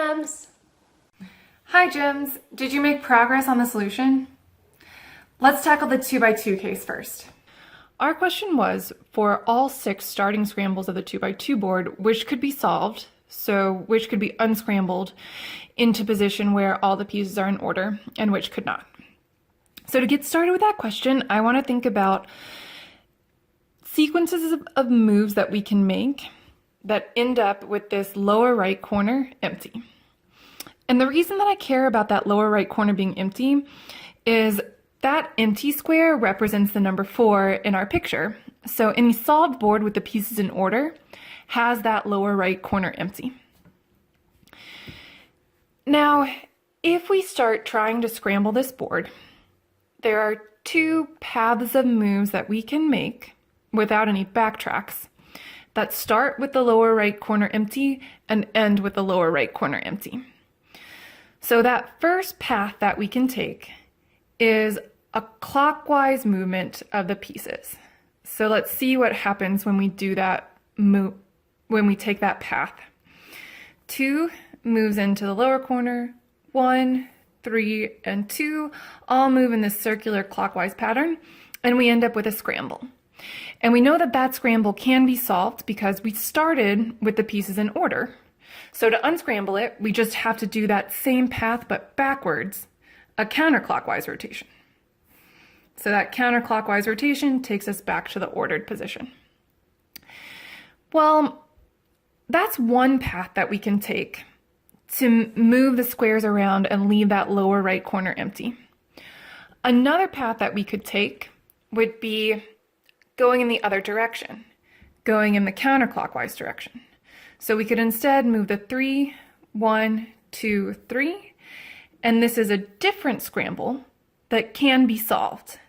Gems! Hi Gems! Did you make progress on the solution? Let's tackle the 2x2 case first. Our question was, for all 6 starting scrambles of the 2x2 board, which could be solved, so which could be unscrambled into position where all the pieces are in order, and which could not. So to get started with that question, I want to think about sequences of moves that we can make that end up with this lower right corner empty. And the reason that I care about that lower right corner being empty is that empty square represents the number 4 in our picture. So any solved board with the pieces in order has that lower right corner empty. Now, if we start trying to scramble this board, there are 2 paths of moves that we can make without any backtracks that start with the lower right corner empty and end with the lower right corner empty. So that first path that we can take is a clockwise movement of the pieces. So let's see what happens when we do that move, when we take that path. 2 moves into the lower corner, 1, 3, and 2 all move in this circular clockwise pattern, and we end up with a scramble. And we know that that scramble can be solved because we started with the pieces in order. So to unscramble it, we just have to do that same path but backwards, a counterclockwise rotation. So that counterclockwise rotation takes us back to the ordered position. Well, that's one path that we can take to move the squares around and leave that lower right corner empty. Another path that we could take would be going in the other direction, going in the counterclockwise direction. So we could instead move the 3, 1, 2, 3, and this is a different scramble that can be solved.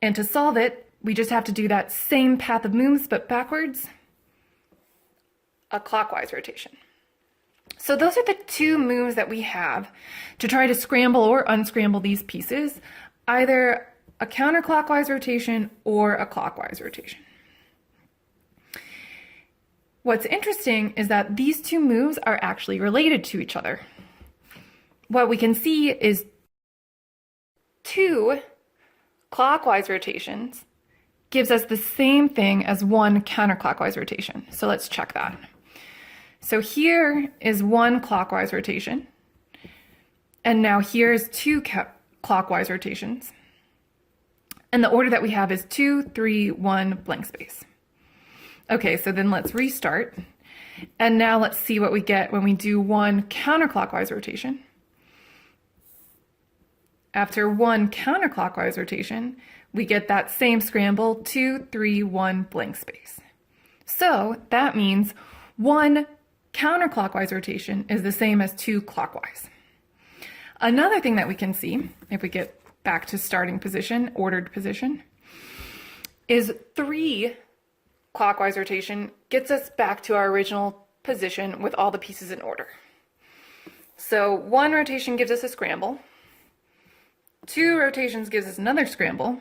And to solve it, we just have to do that same path of moves but backwards, a clockwise rotation. So those are the 2 moves that we have to try to scramble or unscramble these pieces, either a counterclockwise rotation or a clockwise rotation. What's interesting is that these 2 moves are actually related to each other. What we can see is 2 clockwise rotations gives us the same thing as 1 counterclockwise rotation. So let's check that. So here is 1 clockwise rotation, and now here's 2 clockwise rotations. And the order that we have is 2, 3, 1, blank space. Okay, so then let's restart. And now let's see what we get when we do 1 counterclockwise rotation. After 1 counterclockwise rotation, we get that same scramble, 2, 3, 1, blank space. So that means 1 counterclockwise rotation is the same as 2 clockwise. Another thing that we can see, if we get back to starting position, ordered position, is 3 clockwise rotation gets us back to our original position with all the pieces in order. So 1 rotation gives us a scramble, 2 rotations gives us another scramble,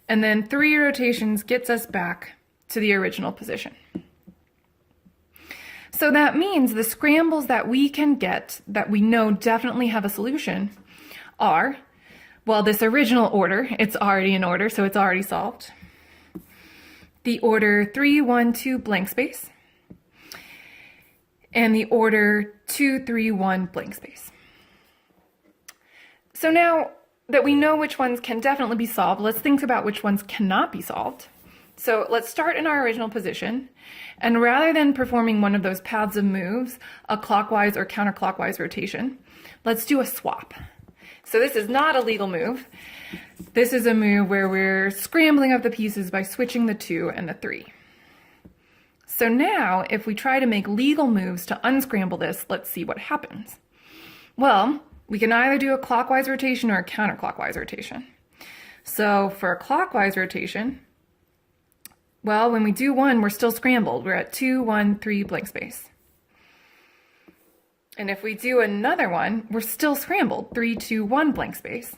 and then 3 rotations gets us back to the original position. So that means the scrambles that we can get that we know definitely have a solution are, well, this original order, it's already in order, so it's already solved. The order 3, 1, 2, blank space, and the order 2, 3, 1, blank space. So now that we know which ones can definitely be solved, let's think about which ones cannot be solved. So let's start in our original position, and rather than performing one of those paths of moves, a clockwise or counterclockwise rotation, let's do a swap. So this is not a legal move. This is a move where we're scrambling up the pieces by switching the 2 and the 3. So now, if we try to make legal moves to unscramble this, let's see what happens. Well, we can either do a clockwise rotation or a counterclockwise rotation. So for a clockwise rotation, well, when we do 1, we're still scrambled. We're at 2, 1, 3, blank space. And if we do another one, we're still scrambled, 3, 2, 1, blank space.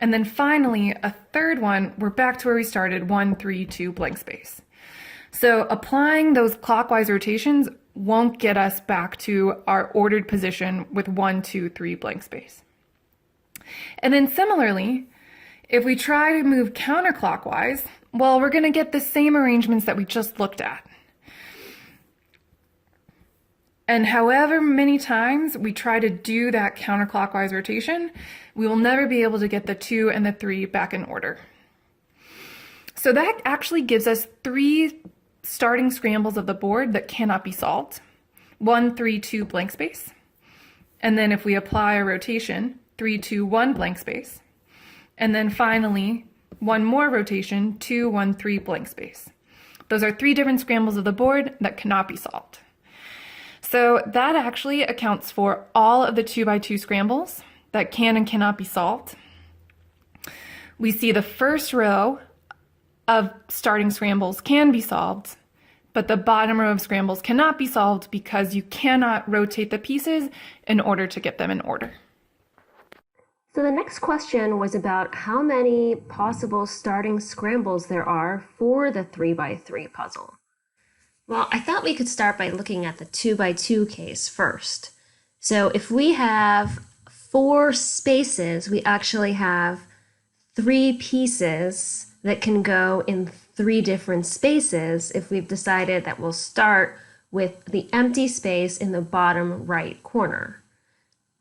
And then finally, a third one, we're back to where we started, 1, 3, 2, blank space. So applying those clockwise rotations won't get us back to our ordered position with 1, 2, 3 blank space. And then similarly, if we try to move counterclockwise, well, we're going to get the same arrangements that we just looked at. And however many times we try to do that counterclockwise rotation, we will never be able to get the 2 and the 3 back in order. So that actually gives us 3 starting scrambles of the board that cannot be solved. 1, 3, 2 blank space. And then if we apply a rotation, 3, 2, 1 blank space. And then finally, one more rotation, 2, 1, 3 blank space. Those are 3 different scrambles of the board that cannot be solved. So that actually accounts for all of the 2x2 scrambles that can and cannot be solved. We see the first row of starting scrambles can be solved, but the bottom row of scrambles cannot be solved because you cannot rotate the pieces in order to get them in order. So the next question was about how many possible starting scrambles there are for the 3x3 puzzle. Well, I thought we could start by looking at the 2x2 case first. So if we have 4 spaces, we actually have 3 pieces that can go in 3 different spaces if we've decided that we'll start with the empty space in the bottom right corner.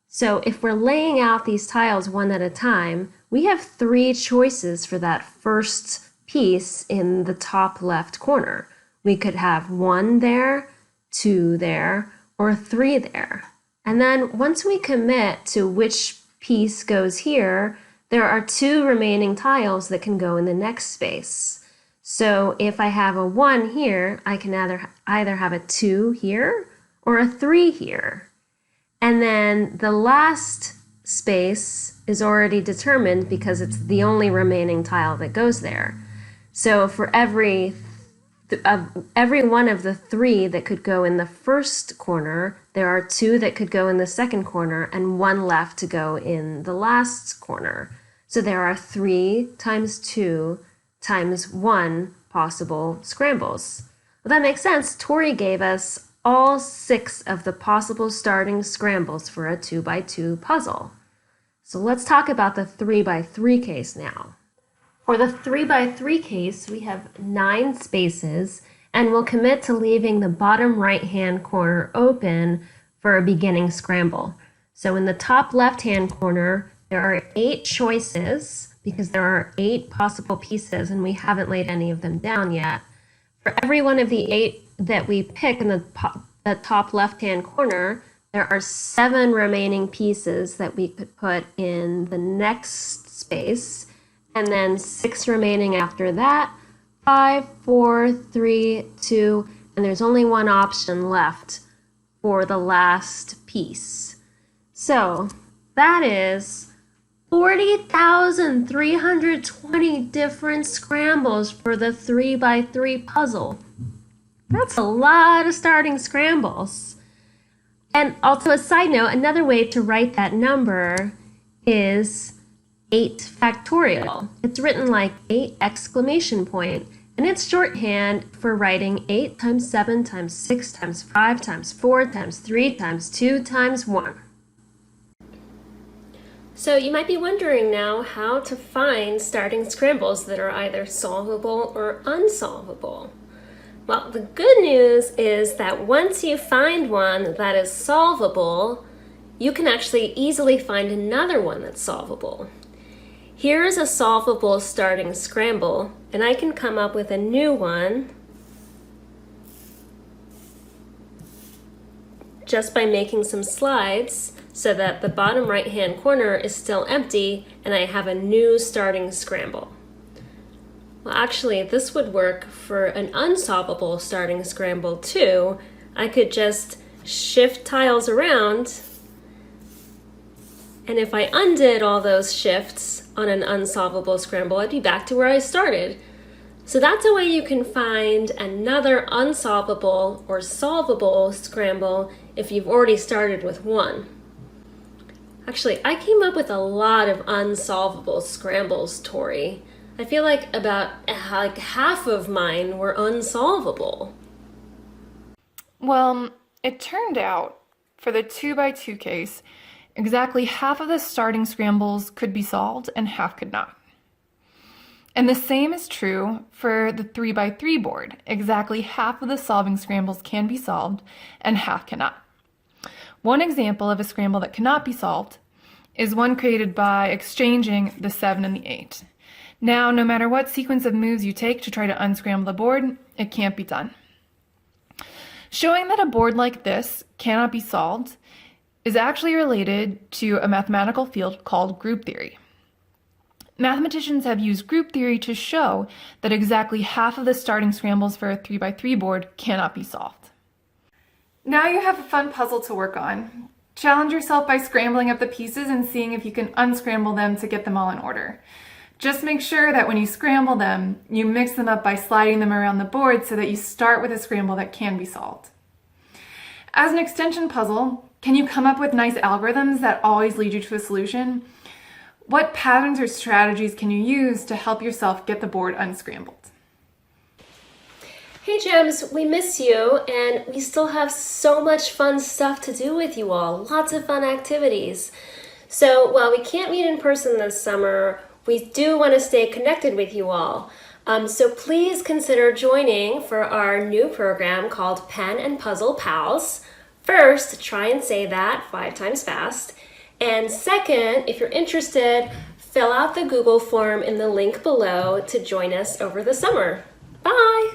So if we're laying out these tiles one at a time, we have 3 choices for that first piece in the top left corner. We could have 1 there, 2 there, or 3 there. And then once we commit to which piece goes here, there are 2 remaining tiles that can go in the next space. So if I have a 1 here, I can either have a 2 here or a 3 here. And then the last space is already determined because it's the only remaining tile that goes there. So for every one of the 3 that could go in the first corner, there are 2 that could go in the second corner and 1 left to go in the last corner. So there are 3 times 2 times 1 possible scrambles. Well, that makes sense. Tori gave us all 6 of the possible starting scrambles for a 2x2 puzzle. So let's talk about the 3x3 case now. For the 3x3 case, we have 9 spaces, and we'll commit to leaving the bottom right-hand corner open for a beginning scramble. So in the top left-hand corner, there are 8 choices because there are 8 possible pieces, and we haven't laid any of them down yet. For every one of the 8 that we pick in the top left-hand corner, there are 7 remaining pieces that we could put in the next space, and then 6 remaining after that, 5, 4, 3, 2, and there's only 1 option left for the last piece. So that is 40,320 different scrambles for the 3x3 puzzle. That's a lot of starting scrambles. And also a side note, another way to write that number is 8 factorial. It's written like 8 exclamation point, and it's shorthand for writing 8 times 7 times 6 times 5 times 4 times 3 times 2 times 1. So you might be wondering now how to find starting scrambles that are either solvable or unsolvable. Well, the good news is that once you find one that is solvable, you can actually easily find another one that's solvable. Here is a solvable starting scramble, and I can come up with a new one just by making some slides so that the bottom right-hand corner is still empty and I have a new starting scramble. Well, actually, this would work for an unsolvable starting scramble too. I could just shift tiles around, and if I undid all those shifts on an unsolvable scramble, I'd be back to where I started. So that's a way you can find another unsolvable or solvable scramble if you've already started with one. Actually, I came up with a lot of unsolvable scrambles, Tori. I feel like about half of mine were unsolvable. Well, It turned out, for the 2x2 case, exactly half of the starting scrambles could be solved and half could not. And the same is true for the 3x3 board. Exactly half of the solving scrambles can be solved and half cannot. One example of a scramble that cannot be solved is one created by exchanging the 7 and the 8. Now, no matter what sequence of moves you take to try to unscramble the board, it can't be done. Showing that a board like this cannot be solved is actually related to a mathematical field called group theory. Mathematicians have used group theory to show that exactly half of the starting scrambles for a 3x3 board cannot be solved. Now you have a fun puzzle to work on. Challenge yourself by scrambling up the pieces and seeing if you can unscramble them to get them all in order. Just make sure that when you scramble them, you mix them up by sliding them around the board so that you start with a scramble that can be solved. As an extension puzzle, can you come up with nice algorithms that always lead you to a solution? What patterns or strategies can you use to help yourself get the board unscrambled? Hey Gems, we miss you, and we still have so much fun stuff to do with you all. Lots of fun activities. So while we can't meet in person this summer, we do want to stay connected with you all. So please consider joining for our new program called Pen and Puzzle Pals. First, try and say that 5 times fast. And second, if you're interested, fill out the Google form in the link below to join us over the summer. Bye!